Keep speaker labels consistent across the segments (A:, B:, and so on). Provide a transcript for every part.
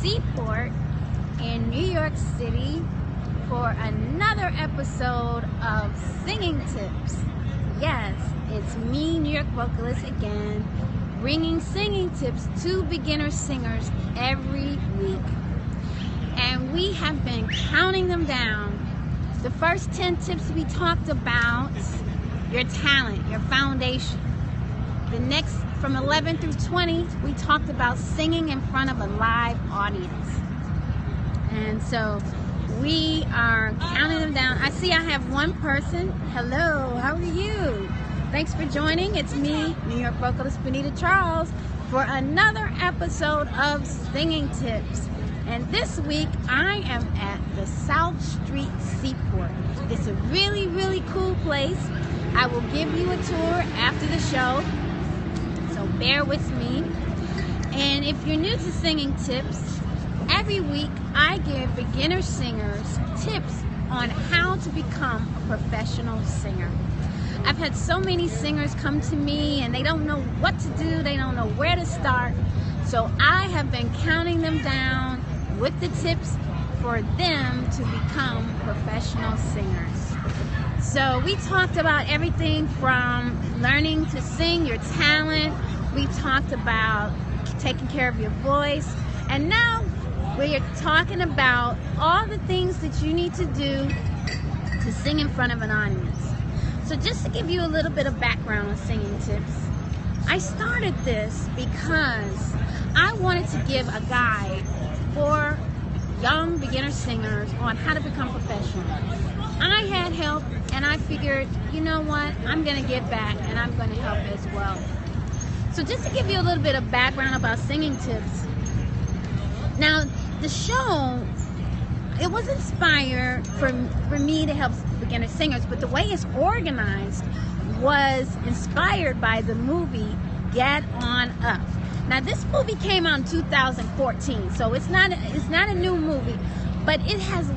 A: Seaport in New York City for another episode of Singing Tips. Yes, it's me, New York vocalist again, bringing singing tips to beginner singers every week. And we have been counting them down. The first 10 tips we talked about your talent, your foundation. The next, from 11 through 20, we talked about singing in front of a live audience. And so we are counting them down. I see I have one person. Hello, how are you? Thanks for joining. It's me, New York vocalist Benita Charles, for another episode of Singing Tips. And this week, I am at the South Street Seaport. It's a really, really cool place. I will give you a tour after the show, so bear with me. And if you're new to Singing Tips, every week I give beginner singers tips on how to become a professional singer. I've had so many singers come to me and they don't know what to do, they don't know where to start. So I have been counting them down with the tips for them to become professional singers. So we talked about everything from learning to sing, your talent. We talked about taking care of your voice. And now we're talking about all the things that you need to do to sing in front of an audience. So just to give you a little bit of background on Singing Tips, I started this because I wanted to give a guide for young beginner singers on how to become professional. I had help and I figured, you know what, I'm going to give back and I'm going to help as well. So just to give you a little bit of background about Singing Tips. Now, the show, it was inspired for me to help beginner singers, but the way it's organized was inspired by the movie Get On Up. Now, this movie came out in 2014, so it's not a new movie, but it has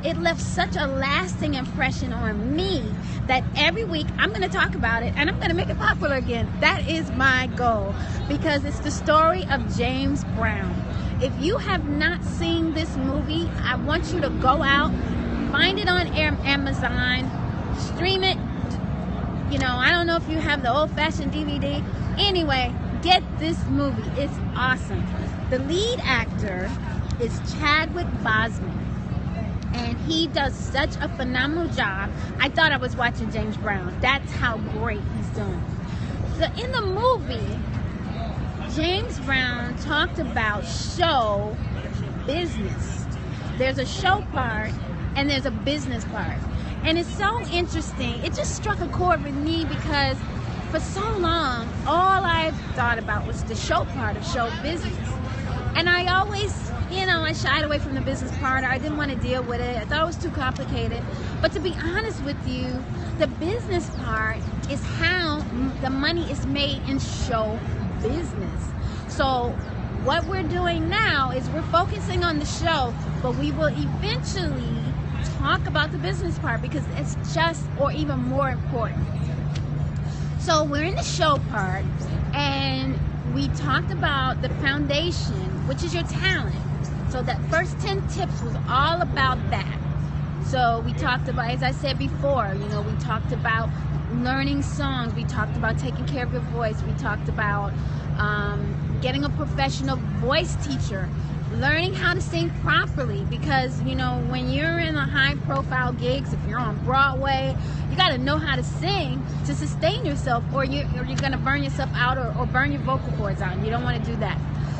A: it left such a lasting impression on me that every week I'm going to talk about it and I'm going to make it popular again. That is my goal, because it's the story of James Brown. If you have not seen this movie, I want you to go out, find it on Amazon, stream it. You know, I don't know if you have the old-fashioned DVD. Anyway, get this movie. It's awesome. The lead actor is Chadwick Boseman, and he does such a phenomenal job. I thought I was watching James Brown. That's how great he's doing. So in the movie, James Brown talked about show business. There's a show part and there's a business part. And it's so interesting. It just struck a chord with me because for so long, all I thought about was the show part of show business. And I always, I shied away from the business part. I didn't want to deal with it. I thought it was too complicated. But to be honest with you, the business part is how the money is made in show business. So what we're doing now is we're focusing on the show, but we will eventually talk about the business part because it's just or even more important. So we're in the show part, and we talked about the foundation, which is your talent. So that first 10 tips was all about that. So we talked about, as I said before, we talked about learning songs. We talked about taking care of your voice. We talked about getting a professional voice teacher, learning how to sing properly, because when you're in the high profile gigs, if you're on Broadway, you got to know how to sing to sustain yourself, or you're going to burn yourself out or burn your vocal cords out, and you don't want to do that.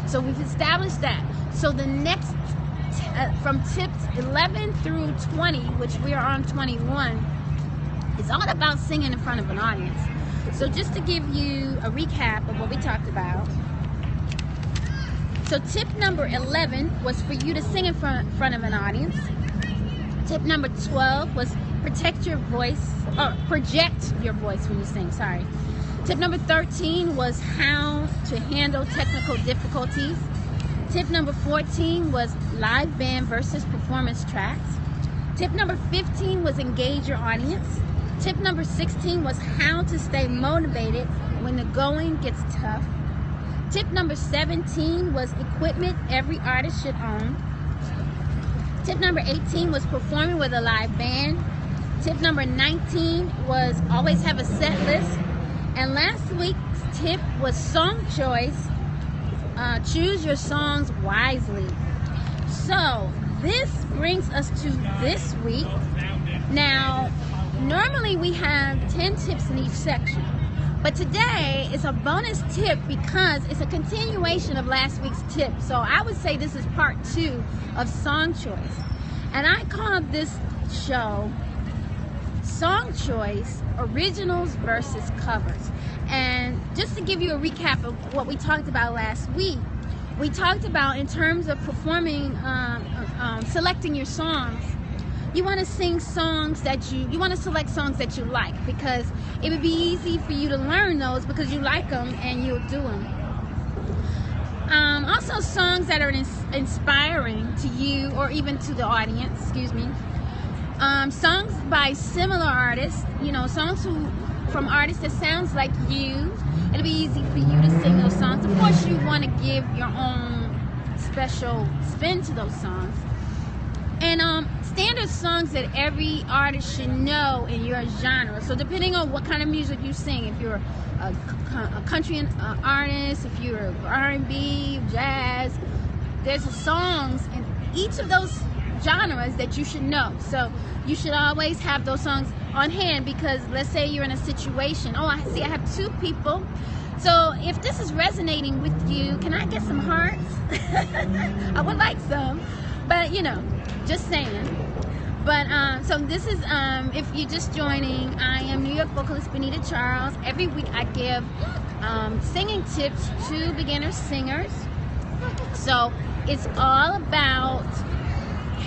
A: So we've established that. So the next from tips 11 through 20, which we are on 21, is all about singing in front of an audience. So just to give you a recap of what we talked about. So tip number 11 was for you to sing in front of an audience. Tip number 12 was project your voice when you sing, sorry. Tip number 13 was how to handle technical difficulties. Tip number 14 was live band versus performance tracks. Tip number 15 was engage your audience. Tip number 16 was how to stay motivated when the going gets tough. Tip number 17 was equipment every artist should own. Tip number 18 was performing with a live band. Tip number 19 was always have a set list. And last week's tip was song choice. Choose your songs wisely. So this brings us to this week. Now, normally we have 10 tips in each section, but today is a bonus tip because it's a continuation of last week's tip. So I would say this is part 2 of song choice. And I called this show Song Choice, Originals versus Covers. And just to give you a recap of what we talked about last week, we talked about in terms of performing, selecting your songs, you want to sing songs that you want to select songs that you like, because it would be easy for you to learn those because you like them and you'll do them. Also songs that are inspiring to you or even to the audience, songs by similar artists, songs from artists that sounds like you. It'll be easy for you to sing those songs. Of course, you want to give your own special spin to those songs. And standard songs that every artist should know in your genre. So depending on what kind of music you sing, if you're a country artist, if you're R&B, jazz, there's songs in each of those genres that you should know. So you should always have those songs on hand, because let's say you're in a situation. Oh, I see I have 2 people. So if this is resonating with you, can I get some hearts? I would like some, but just saying. But so this is, if you're just joining, I am New York vocalist Benita Charles. Every week I give singing tips to beginner singers. So it's all about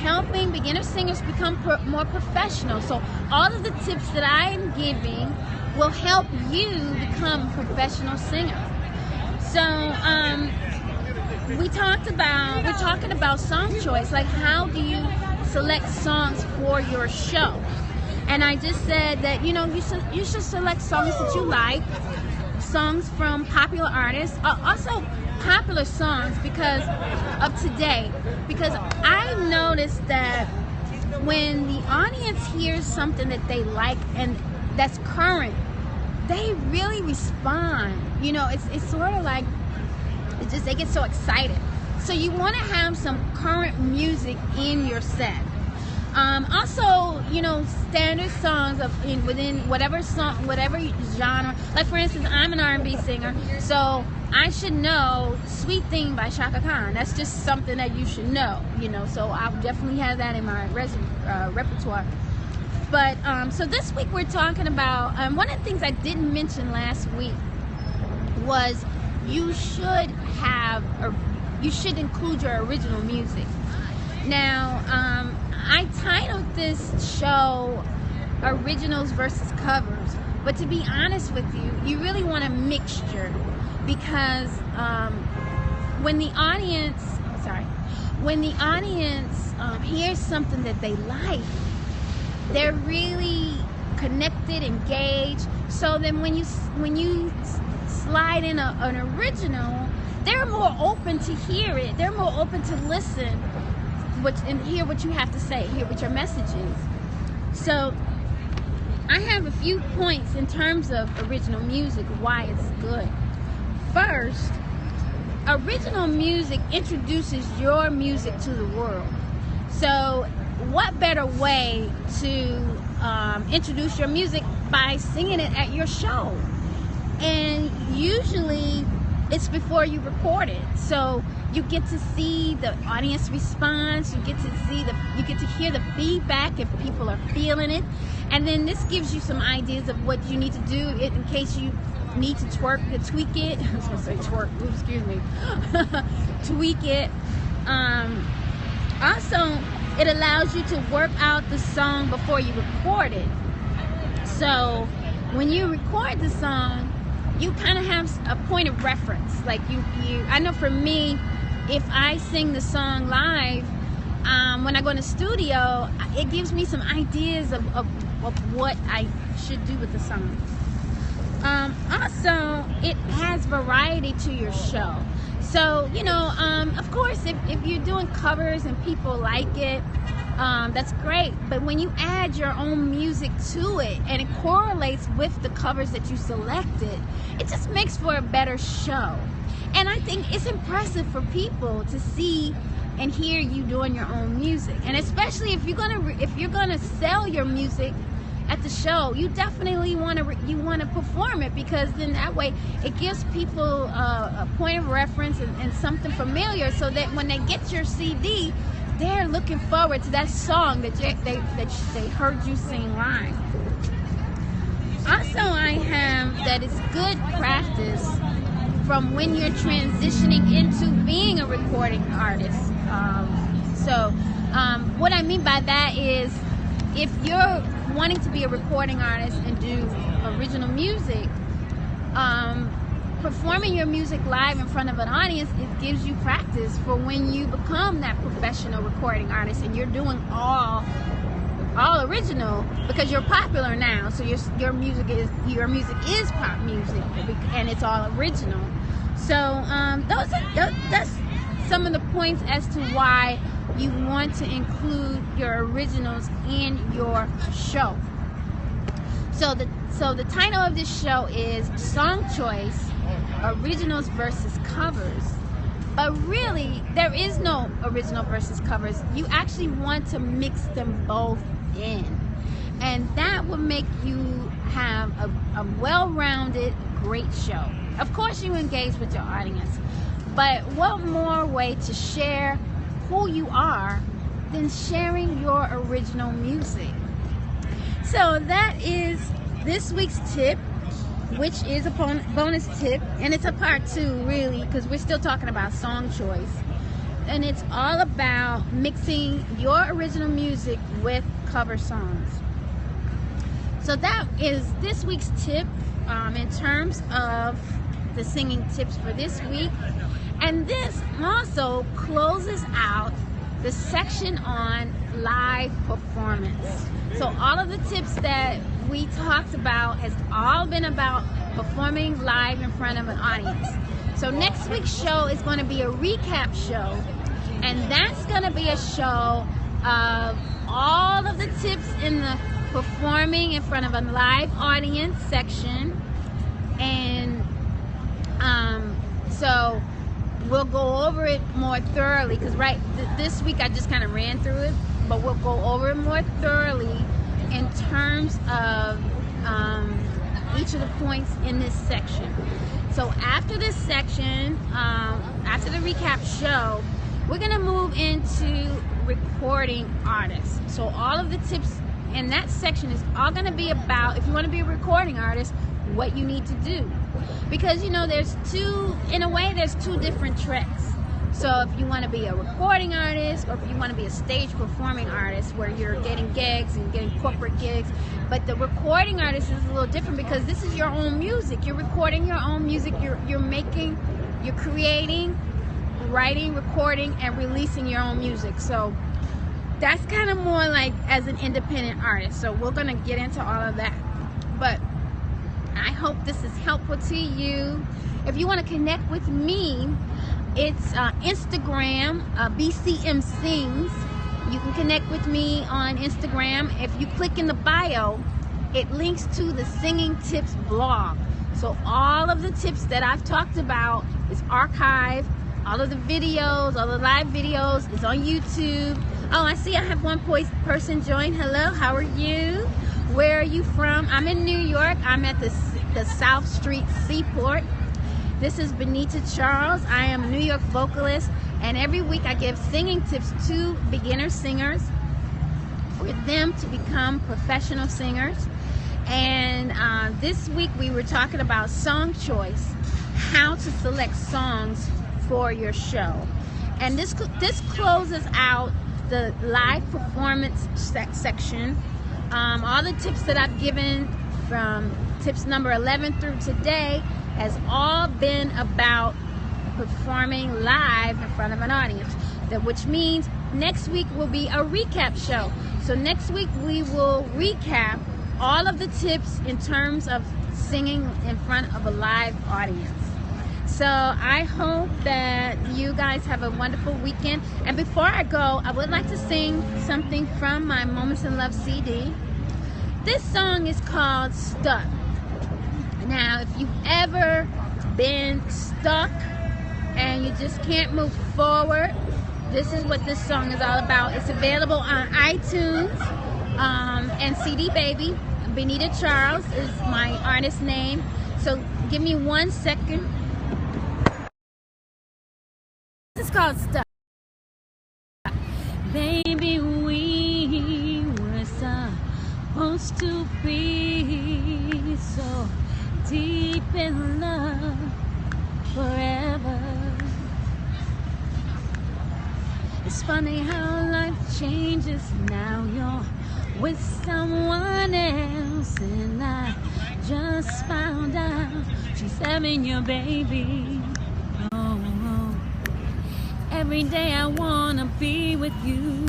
A: helping beginner singers become more professional. So all of the tips that I am giving will help you become a professional singer. So we're talking about song choice, like how do you select songs for your show. And I just said that you should select songs that you like, songs from popular artists, also popular songs because of today, because I've noticed that when the audience hears something that they like and that's current, they really respond. It's sort of like they get so excited. So you want to have some current music in your set. Also, standard songs within whatever genre. Like for instance, I'm an R&B singer, so I should know "Sweet Thing" by Shaka Khan. That's just something that you should know. So I'll definitely have that in my repertoire. But so this week we're talking about one of the things I didn't mention last week was you should include your original music. Now, I titled this show Originals versus Covers, but to be honest with you, you really want a mixture, because when the audience hears something that they like, they're really connected, engaged. So then when you slide in an original, they're more open to hear it. They're more open to listen and hear what you have to say, hear what your message is. So I have a few points in terms of original music, why it's good. First, original music introduces your music to the world. So what better way to introduce your music by singing it at your show? And usually it's before you record it, so you get to see the audience response. You get to hear the feedback if people are feeling it, and then this gives you some ideas of what you need to do in case you need to tweak it. I was gonna say twerk. Oops, excuse me. Tweak it. Also, it allows you to work out the song before you record it. So when you record the song, you kind of have a point of reference. Like I know for me, if I sing the song live, when I go in the studio, it gives me some ideas of what I should do with the song. Also, it has variety to your show. So, of course, if you're doing covers and people like it, that's great. But when you add your own music to it and it correlates with the covers that you selected, it just makes for a better show. And I think it's impressive for people to see and hear you doing your own music. And especially if you're gonna sell your music at the show, you definitely want to perform it, because then that way it gives people a point of reference and something familiar, so that when they get your CD, they're looking forward to that song that they heard you sing live. Also, I have that it's good practice from when you're transitioning into being a recording artist. What I mean by that is, if you're wanting to be a recording artist and do original music, performing your music live in front of an audience, it gives you practice for when you become that professional recording artist and you're doing all original, because you're popular now, so your music is pop music and it's all original. So that's some of the points as to why you want to include your originals in your show. So the title of this show is Song Choice, Originals versus Covers. But really, there is no original versus covers. You actually want to mix them both in. And that will make you have a well-rounded, great show. Of course, you engage with your audience. But what more way to share who you are than sharing your original music? So that is this week's tip, which is a bonus tip, and it's a part 2 really, because we're still talking about song choice, and it's all about mixing your original music with cover songs. So that is this week's tip in terms of the singing tips for this week. And this also closes out the section on live performance. So all of the tips that we talked about has all been about performing live in front of an audience. So next week's show is going to be a recap show, and that's going to be a show of all of the tips in the performing in front of a live audience section. And so we'll go over it more thoroughly, because this week I just kind of ran through it, but we'll go over it more thoroughly in terms of each of the points in this section. So after this section, after the recap show, we're going to move into recording artists. So all of the tips in that section is all going to be about, if you want to be a recording artist, what you need to do. Because there's two different tracks. So if you want to be a recording artist, or if you want to be a stage performing artist where you're getting gigs and getting corporate gigs, but the recording artist is a little different, because this is your own music. You're recording your own music. You're creating, writing, recording, and releasing your own music. So that's kind of more like as an independent artist. So we're going to get into all of that. But I hope this is helpful to you. If you want to connect with me, it's Instagram, BCM Sings. You can connect with me on Instagram. If you click in the bio, it links to the Singing Tips blog. So all of the tips that I've talked about is archived. All of the videos, all the live videos is on YouTube. Oh, I see I have one person join. Hello, how are you? Where are you from? I'm in New York. I'm at the South Street Seaport. This is Benita Charles. I am a New York vocalist, and every week I give singing tips to beginner singers for them to become professional singers. And this week we were talking about song choice, how to select songs for your show. And this closes out the live performance section. All the tips that I've given from tips number 11 through today has all been about performing live in front of an audience. Which means next week will be a recap show. So next week we will recap all of the tips in terms of singing in front of a live audience. So I hope that you guys have a wonderful weekend. And before I go, I would like to sing something from my Moments in Love CD. This song is called Stuck. Now, if you've ever been stuck and you just can't move forward, this is what this song is all about. It's available on iTunes and CD Baby. Benita Charles is my artist name. So give me 1 second. This is called Stuck. Baby, we were supposed to be so deep in love forever. It's funny how life changes. Now you're with someone else, and I just found out she's having your baby. Oh, every day I wanna be with you.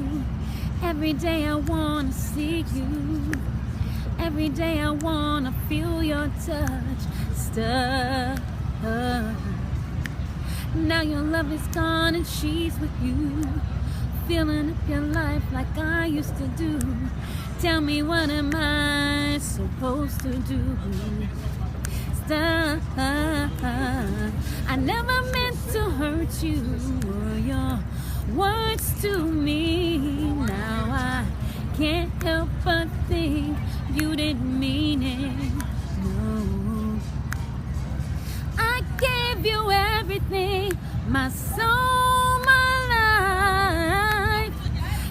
A: Every day I wanna see you. Every day I wanna feel your touch. Stuck. Now your love is gone and she's with you, filling up your life like I used to do. Tell me, what am I supposed to do? Stuck. I never meant to hurt you or your words to me. Now I can't help but think you didn't mean it. No, I gave you everything, my soul, my life.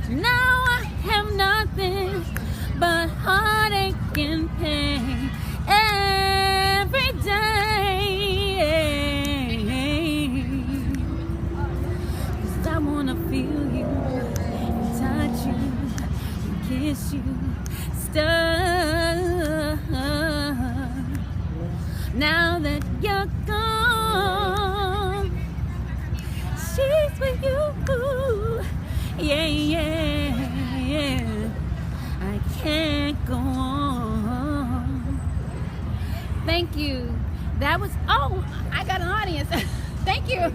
A: Now I have nothing but heartache and pain every day. 'Cause I wanna feel you, and touch you, and kiss you. Stuck. Now that you're gone, she's with you. Yeah, yeah, yeah. I can't go on. Thank you. That was, oh, I got an audience. Thank you.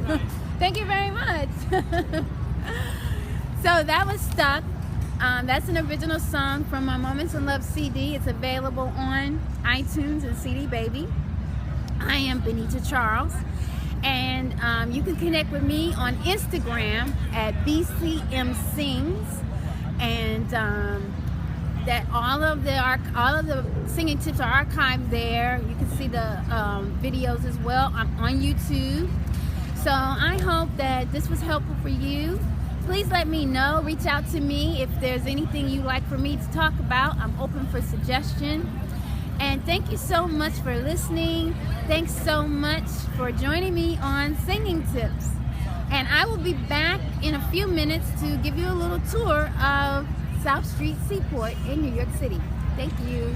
A: Thank you very much. So that was Stuck. That's an original song from my Moments in Love CD. It's available on iTunes and CD Baby. I am Benita Charles, and you can connect with me on Instagram at BCM Sings, and that all of the singing tips are archived there. You can see the videos as well. I'm on YouTube. So I hope that this was helpful for you. Please let me know. Reach out to me if there's anything you'd like for me to talk about. I'm open for suggestion. And thank you so much for listening. Thanks so much for joining me on Singing Tips. And I will be back in a few minutes to give you a little tour of South Street Seaport in New York City. Thank you.